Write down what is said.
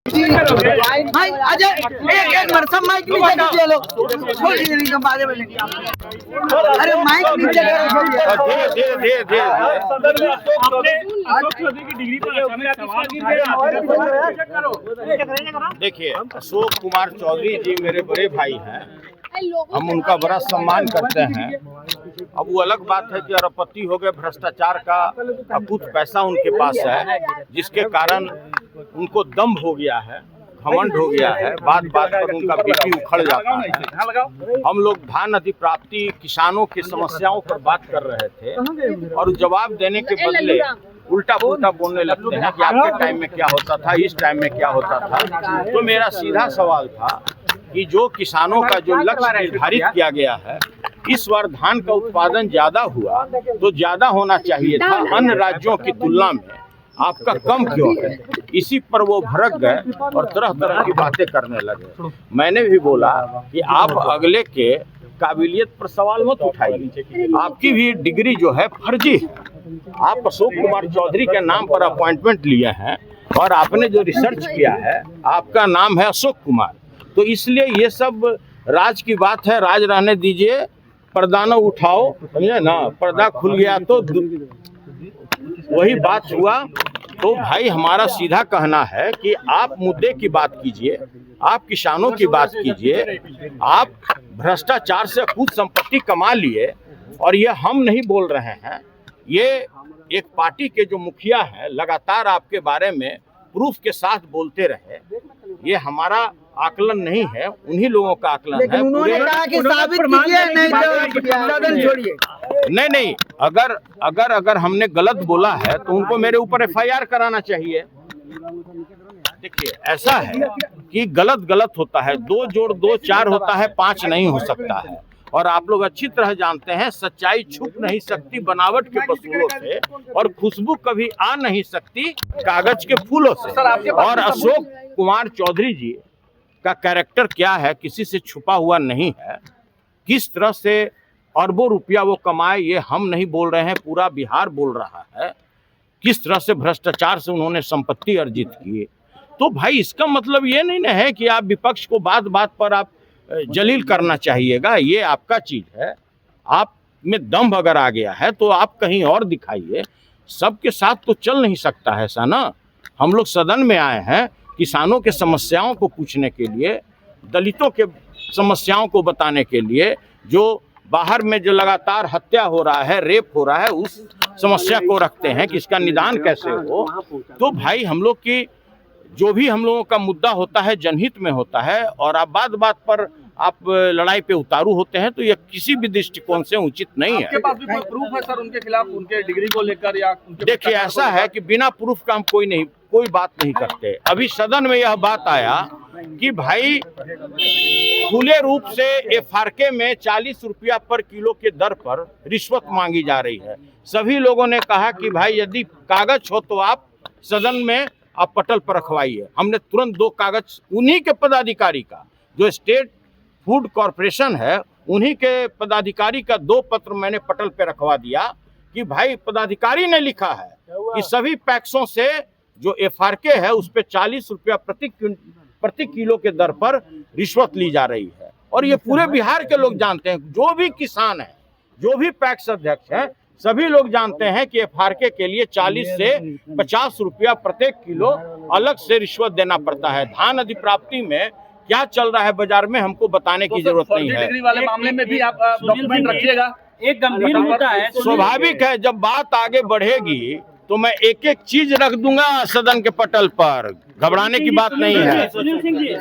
एक मिनट सब माइक नीचे कीजिए लोग, छोड़ दीजिए नहीं तो आगे बढ़ेंगे। अरे माइक नीचे करो, देखिए अशोक कुमार चौधरी जी मेरे बड़े भाई हैं, हम उनका बड़ा सम्मान करते हैं। अब वो अलग बात है कि अरबपति हो गए, भ्रष्टाचार का अकूत पैसा उनके पास है, जिसके कारण उनको दम्भ हो गया है, घमंड हो गया है, बात बात पर उनका बीपी उखड़ जाता है। हम लोग धान अधिप्राप्ति किसानों की समस्याओं पर बात कर रहे थे और जवाब देने के बदले उल्टा पुल्टा बोलने लगते हैं कि आपके टाइम में क्या होता था, इस टाइम में क्या होता था। तो मेरा सीधा सवाल था कि जो किसानों का जो लक्ष्य निर्धारित किया गया है, इस बार धान का उत्पादन ज्यादा हुआ तो ज्यादा होना चाहिए था, अन्य राज्यों की तुलना में आपका कम क्यों है? इसी पर वो भड़क गए और तरह तरह की बातें करने लगे। मैंने भी बोला कि आप अगले के काबिलियत पर सवाल मत उठाइए, आपकी भी डिग्री जो है फर्जी है। आप अशोक कुमार चौधरी के नाम पर अपॉइंटमेंट लिए हैं और आपने जो रिसर्च किया है, आपका नाम है अशोक कुमार, तो इसलिए ये सब राज की बात है, राज रहने दीजिए, पर्दा न उठाओ, समझे ना, पर्दा खुल गया तो वही बात हुआ। तो भाई हमारा सीधा कहना है कि आप मुद्दे की बात कीजिए, आप किसानों की बात कीजिए, आप भ्रष्टाचार से खुद संपत्ति कमा लिए और ये हम नहीं बोल रहे हैं, ये एक पार्टी के जो मुखिया हैं लगातार आपके बारे में प्रूफ के साथ बोलते रहे। ये हमारा आकलन नहीं है, उन्हीं लोगों का आकलन है। उन्होंने कहा कि साबित कीजिए, नहीं तो सदन छोड़िए। नहीं, अगर हमने गलत बोला है तो उनको मेरे ऊपर FIR कराना चाहिए। देखिए ऐसा है कि गलत होता है, 2 जोड़ 2 4 होता है, 5 नहीं हो सकता है। और आप लोग अच्छी तरह जानते हैं सच्चाई छुप नहीं सकती बनावट के वसूलों से, और खुशबू कभी आ नहीं सकती कागज के फूलों से। और अशोक कुमार चौधरी जी का कैरेक्टर क्या है, किसी से छुपा हुआ नहीं है। किस तरह से अरबों रुपया वो कमाए, ये हम नहीं बोल रहे हैं, पूरा बिहार बोल रहा है। किस तरह से भ्रष्टाचार से उन्होंने संपत्ति अर्जित की। तो भाई इसका मतलब ये नहीं ना है कि आप विपक्ष को बात बात पर आप जलील करना चाहिएगा, ये आपका चीज है। आप में दम्भ अगर आ गया है तो आप कहीं और दिखाइए, सबके साथ तो चल नहीं सकता है ऐसा ना। हम लोग सदन में आए हैं किसानों के समस्याओं को पूछने के लिए, दलितों के समस्याओं को बताने के लिए, जो बाहर में जो लगातार हत्या हो रहा है, रेप हो रहा है, उस समस्या को रखते हैं कि इसका निदान कैसे हो। तो भाई हम लोग की जो भी हम लोगों का मुद्दा होता है जनहित में होता है, और आप बात बात पर आप लड़ाई पे उतारू होते हैं, तो यह किसी भी दृष्टिकोण से उचित नहीं है। आपके पास भी कोई प्रूफ है सर उनके खिलाफ, उनके डिग्री को लेकर या देखिए ऐसा है कि बिना प्रूफ का हम कोई बात नहीं करते। अभी सदन में यह बात आया कि भाई खुले रूप से FRK में 40 रुपया पर किलो के दर पर रिश्वत मांगी जा रही है। सभी लोगों ने कहा कि भाई यदि कागज हो तो आप सदन में आप पटल पर रखवाइए। हमने तुरंत 2 कागज उन्हीं के पदाधिकारी का, जो स्टेट फूड कॉर्पोरेशन है, उन्हीं के पदाधिकारी का 2 पत्र मैंने पटल पे रखवा दिया कि भाई पदाधिकारी ने लिखा है कि सभी पैक्सों से जो FRK है उस पे 40 रुपया प्रति किलो के दर पर रिश्वत ली जा रही है। और ये पूरे बिहार के लोग जानते हैं, जो भी किसान है, जो भी पैक्स अध्यक्ष है, सभी लोग जानते हैं कि FRK के लिए 40 से 50 रुपया प्रत्येक किलो अलग से रिश्वत देना पड़ता है। धान अधिप्राप्ति में क्या चल रहा है बाजार में हमको बताने की जरूरत नहीं है। डिग्री वाले मामले में भी आप डॉक्यूमेंट रखिएगा। एक गंभीर मुद्दा है, स्वाभाविक है, जब बात आगे बढ़ेगी तो मैं एक एक चीज रख दूंगा सदन के पटल पर, घबराने की बात नहीं है। सुनील सिंह जी